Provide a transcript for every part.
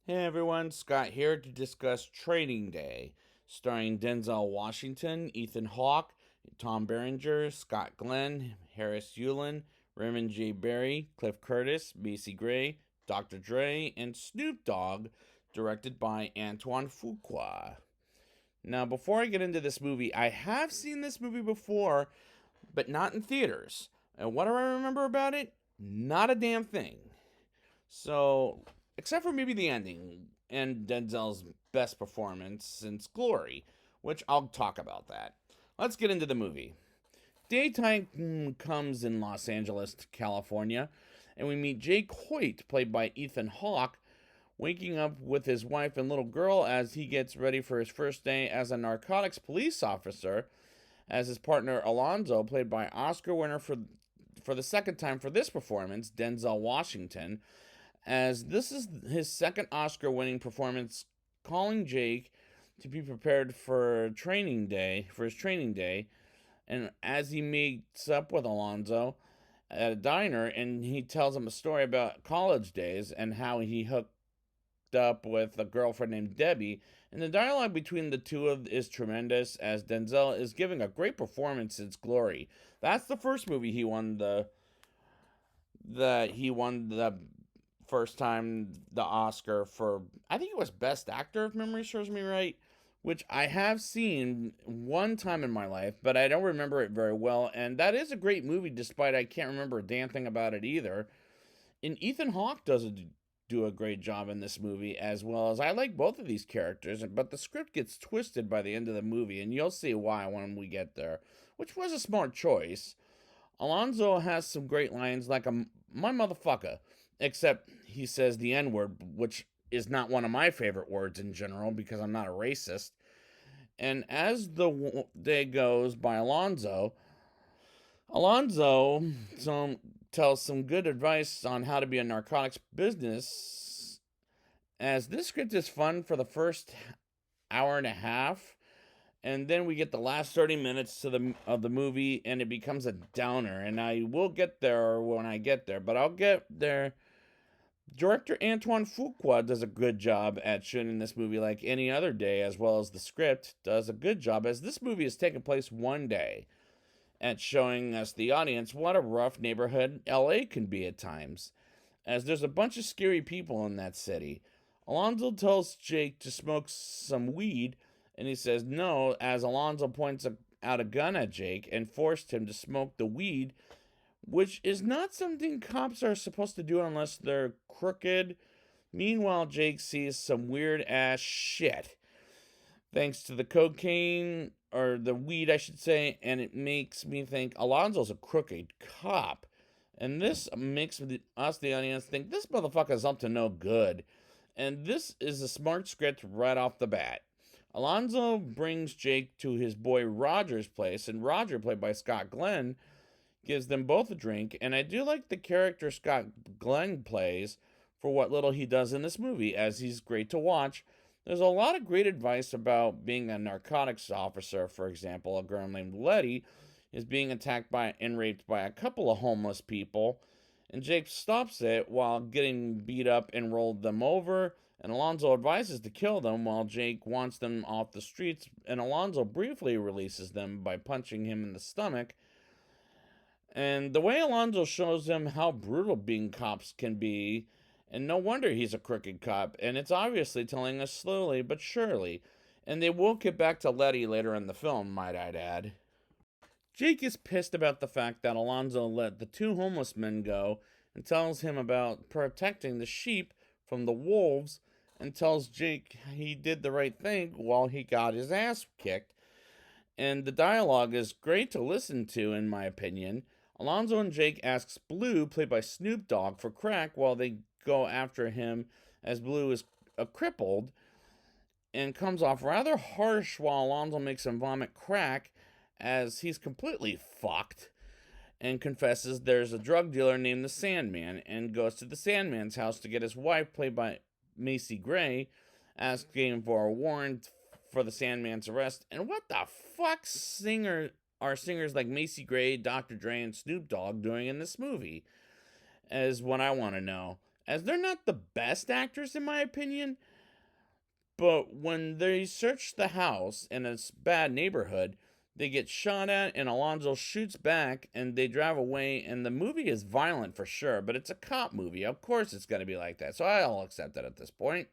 Hey everyone, Scott here to discuss Training Day, starring Denzel Washington, Ethan Hawke, Tom Berenger, Scott Glenn, Harris Yulin, Raymond J. Barry, Cliff Curtis, Macy Gray, Dr. Dre, and Snoop Dogg, directed by Antoine Fuqua. Now, before I get into this movie, I have seen this movie before, but not in theaters. And what do I remember about it? Not a damn thing. So, except for maybe the ending and Denzel's best performance since Glory, which I'll talk about that. Let's get into the movie. Daytime comes in Los Angeles, California, and we meet Jake Hoyt, played by Ethan Hawke, waking up with his wife and little girl as he gets ready for his first day as a narcotics police officer, as his partner Alonzo, played by Oscar winner for the second time for this performance, Denzel Washington, as this is his second Oscar winning performance, calling Jake to be prepared for his training day, and as he meets up with Alonzo at a diner and he tells him a story about college days and how he hooked up with a girlfriend named Debbie. And the dialogue between the two of is tremendous as Denzel is giving a great performance since Glory. That's the first movie he won the first time the Oscar for, I think it was Best Actor, if memory serves me right, which I have seen one time in my life, but I don't remember it very well. And that is a great movie, despite I can't remember a damn thing about it either. And Ethan Hawke do a great job in this movie, as well as I like both of these characters, but the script gets twisted by the end of the movie, and you'll see why when we get there, which was a smart choice. Alonzo has some great lines like my motherfucker, except he says the N word, which is not one of my favorite words in general because I'm not a racist. And as the day goes by, Alonzo tells some good advice on how to be a narcotics business. As this script is fun for the first hour and a half, and then we get the last 30 minutes of the movie and it becomes a downer, and I will get there when I get there, but I'll get there. Director Antoine Fuqua does a good job at shooting this movie like any other day, as well as the script does a good job, as this movie is taking place one day, at showing us, the audience, what a rough neighborhood LA can be at times, as there's a bunch of scary people in that city. Alonzo tells Jake to smoke some weed, and he says no, as Alonzo points out a gun at Jake and forced him to smoke the weed, which is not something cops are supposed to do unless they're crooked. Meanwhile, Jake sees some weird ass shit thanks to the cocaine, or the weed, I should say, and it makes me think Alonzo's a crooked cop. And this makes us, the audience, think this motherfucker's up to no good. And this is a smart script right off the bat. Alonzo brings Jake to his boy Roger's place, and Roger, played by Scott Glenn, gives them both a drink. And I do like the character Scott Glenn plays for what little he does in this movie, as he's great to watch. There's a lot of great advice about being a narcotics officer. For example, a girl named Letty is being attacked by and raped by a couple of homeless people, and Jake stops it while getting beat up and rolled them over. And Alonzo advises to kill them while Jake wants them off the streets, and Alonzo briefly releases them by punching him in the stomach. And the way Alonzo shows him how brutal being cops can be, and no wonder he's a crooked cop, and it's obviously telling us slowly but surely. And they will get back to Letty later in the film, might I add. Jake is pissed about the fact that Alonzo let the two homeless men go and tells him about protecting the sheep from the wolves, and tells Jake he did the right thing while he got his ass kicked. And the dialogue is great to listen to, in my opinion. Alonzo and Jake asks Blue, played by Snoop Dogg, for crack while they go after him, as Blue is crippled and comes off rather harsh while Alonzo makes him vomit crack, as he's completely fucked, and confesses there's a drug dealer named the Sandman, and goes to the Sandman's house to get his wife, played by Macy Gray, asking for a warrant for the Sandman's arrest. And what the fuck are singers like Macy Gray, Dr. Dre, and Snoop Dogg doing in this movie? Is what I want to know. as they're not the best actors in my opinion, but when they search the house in a bad neighborhood, they get shot at and Alonzo shoots back and they drive away, and the movie is violent for sure, but it's a cop movie. Of course it's going to be like that. So I'll accept that at this point.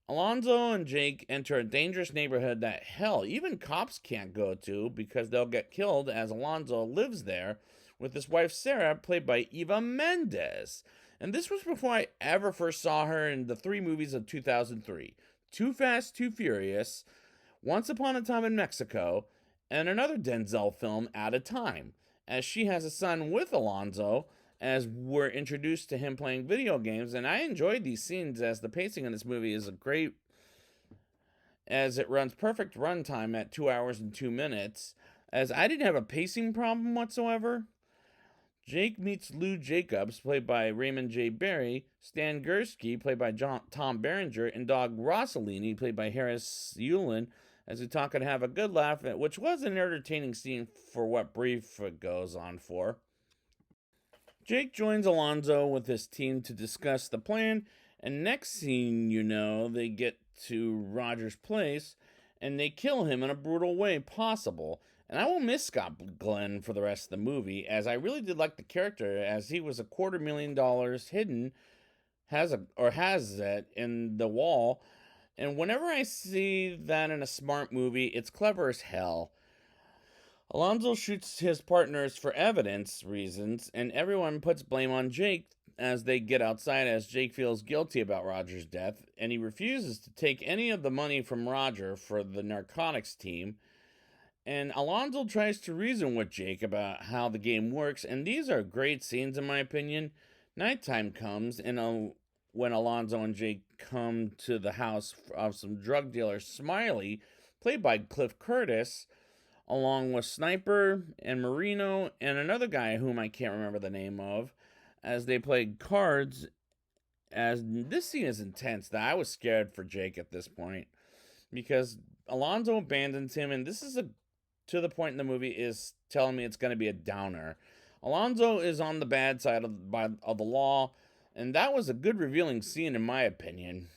Alonzo and Jake enter a dangerous neighborhood that, hell, even cops can't go to because they'll get killed, as Alonzo lives there with his wife Sarah, played by Eva Mendes. And this was before I ever first saw her in the three movies of 2003: Too Fast, Too Furious, Once Upon a Time in Mexico, and another Denzel film, At a Time, as she has a son with Alonzo, as we're introduced to him playing video games. And I enjoyed these scenes, as the pacing in this movie is a great, as it runs perfect runtime at 2 hours and 2 minutes, as I didn't have a pacing problem whatsoever. Jake meets Lou Jacobs, played by Raymond J. Barry, Stan Gursky, played by Tom Berenger, and Doug Rossellini, played by Harris Yulin, as we talk and have a good laugh, which was an entertaining scene for what brief it goes on for. Jake joins Alonzo with his team to discuss the plan, and next scene you know, they get to Roger's place, and they kill him in a brutal way possible. And I will miss Scott Glenn for the rest of the movie, as I really did like the character, as he was $250,000 hidden, has it in the wall. And whenever I see that in a smart movie, it's clever as hell. Alonzo shoots his partners for evidence reasons, and everyone puts blame on Jake as they get outside, as Jake feels guilty about Roger's death, and he refuses to take any of the money from Roger for the narcotics team. And Alonzo tries to reason with Jake about how the game works, and these are great scenes in my opinion. Nighttime comes, and when Alonzo and Jake come to the house of some drug dealer Smiley, played by Cliff Curtis, along with Sniper and Marino and another guy whom I can't remember the name of, as they played cards. As this scene is intense, that I was scared for Jake at this point, because Alonzo abandons him, and this is to the point in the movie is telling me it's going to be a downer. Alonzo is on the bad side of the law, and that was a good revealing scene in my opinion.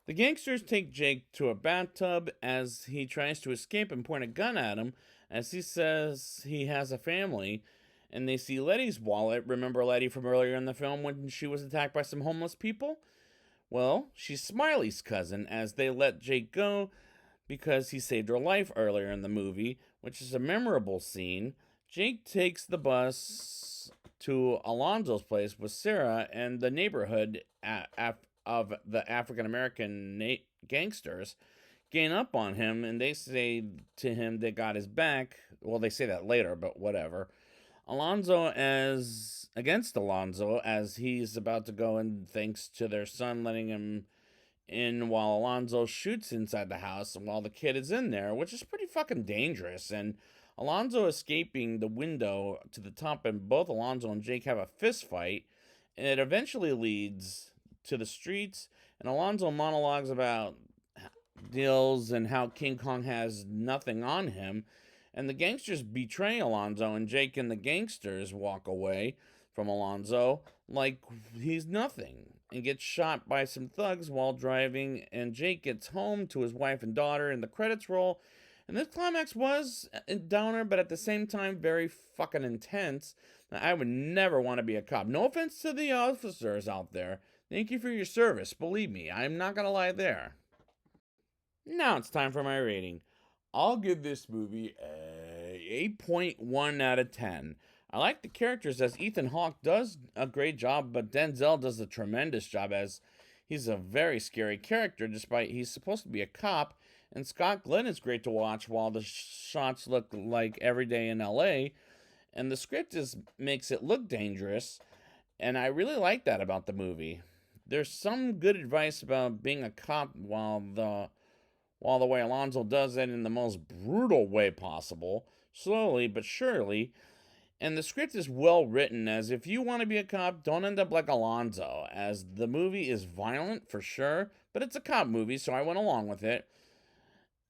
The gangsters take Jake to a bathtub as he tries to escape and point a gun at him, as he says he has a family, and they see Letty's wallet. Remember Letty from earlier in the film when she was attacked by some homeless people? Well, she's Smiley's cousin, as they let Jake go because he saved her life earlier in the movie, which is a memorable scene. Jake takes the bus to Alonzo's place with Sarah, and the neighborhood of the African American gangsters gain up on him, and they say to him they got his back. Well, they say that later, but whatever. Alonzo as against Alonzo, as he's about to go in, thanks to their son letting him in, while Alonzo shoots inside the house and while the kid is in there, which is pretty fucking dangerous. And Alonzo escaping the window to the top, and both Alonzo and Jake have a fist fight, and it eventually leads to the streets, and Alonzo monologues about deals and how King Kong has nothing on him, and the gangsters betray Alonzo, and Jake and the gangsters walk away from Alonzo like he's nothing, and gets shot by some thugs while driving, and Jake gets home to his wife and daughter, and the credits roll. And this climax was a downer, but at the same time very fucking intense. I would never want to be a cop. No offense to the officers out there. Thank you for your service. Believe me, I'm not gonna lie there. Now it's time for my rating. I'll give this movie a 8.1 out of 10. I like the characters, as Ethan Hawke does a great job, but Denzel does a tremendous job, as he's a very scary character despite he's supposed to be a cop. And Scott Glenn is great to watch while the shots look like every day in LA, and the script makes it look dangerous, and I really like that about the movie. There's some good advice about being a cop, while the way Alonzo does it in the most brutal way possible, slowly but surely. And the script is well written, as if you want to be a cop, don't end up like Alonzo, as the movie is violent for sure, but it's a cop movie, so I went along with it.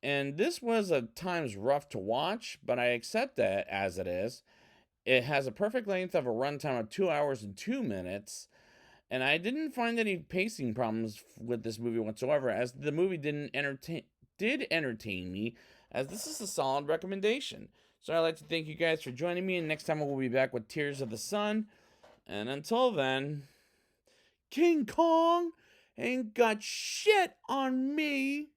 And this was at times rough to watch, but I accept that as it is. It has a perfect length of a runtime of 2 hours and 2 minutes. And I didn't find any pacing problems with this movie whatsoever, as the movie did entertain me, as this is a solid recommendation. So I'd like to thank you guys for joining me, and next time we'll be back with Tears of the Sun. And until then, King Kong ain't got shit on me.